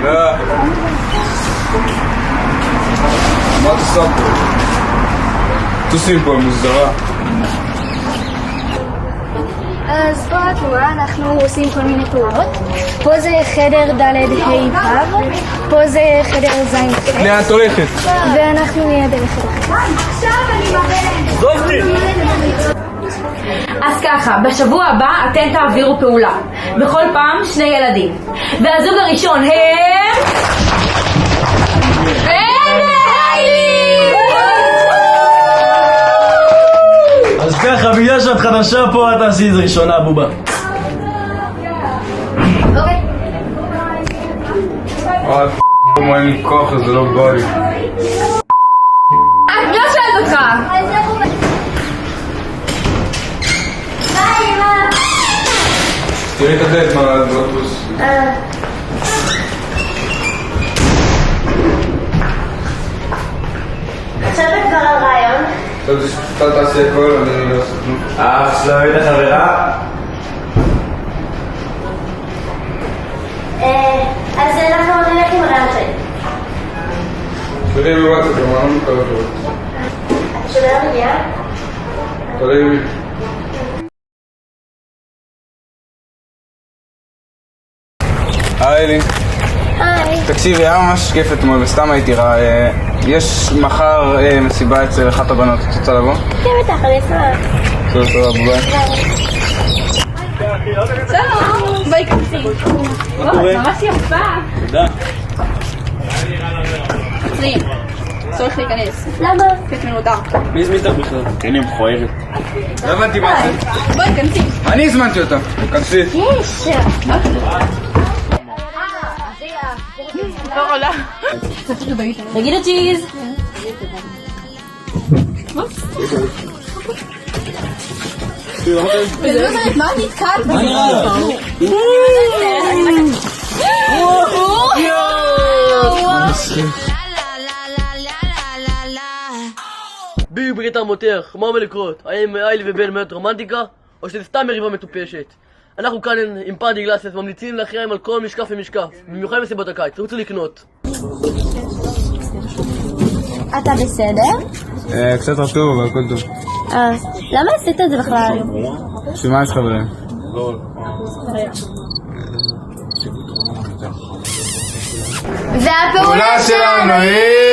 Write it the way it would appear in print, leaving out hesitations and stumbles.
לא. מה את עושה פה? תעושים פה מוזרה. אז פה התנועה אנחנו עושים כל מיני פעולות. פה זה חדר ד' ה' ו', פה זה חדר ז' ח'. לאן את הולכת? ואנחנו נהיה בחדר ח'. עכשיו אני מראה. אז ככה, בשבוע הבא אתם תעבירו פעולה. בכל פעם 2 ילדים. והזוג הראשון הם... אז ככה, בגלל שאת חדשה פה, את תעשי את זה ראשונה, בובה. מה אין לי כוח, זה לא בא לי. אני לא שואלת אותך. תראי את הדלת, מה באוטובוס. עכשיו כבר על רעיון. אתה תעשי הכל, אני לא עושה כלום. אח שלה היית חברה? אז אנחנו נלך עם רעיון שלי. תראי בבצע, גם אני לא מקווה לראות. אתה שומע מגיעה? תראי מי. היי אלי. היי. תקשיבי, היה ממש כיף אתמול וסתם הייתי רע. יש מחר מסיבה אצל אחת הבנות, את רוצה לבוא? כן בטח, אני אשמח. טוב, ביי. שלום, ביי כנסי. ממש יפה. תודה. עצרי, צריך להיכנס. למה? כיף מנודר. מי הזמין אותך בכלל? הנה מכוערת. לא הבנתי מה זה. בואי כנסי. אני הזמנתי אותה. כנסי. יש. לא עולה. תגידו צ'יז. מה נתקעת? מה נראה לך? ביג ברית המותח, מה עומד לקרות? האם איילי ובן באמת רומנטיקה? או שזה סתם מריבה מטופשת? אנחנו כאן עם פאדי גלאסס ממליצים להכריע על כל משקף ומשקף, במיוחד מסיבות הקיץ, רוצו לקנות. אתה בסדר? קצת רטוב, אבל הכל טוב. למה עשית את זה בכלל? שמה יש חברים? והפעולה שלנו היא...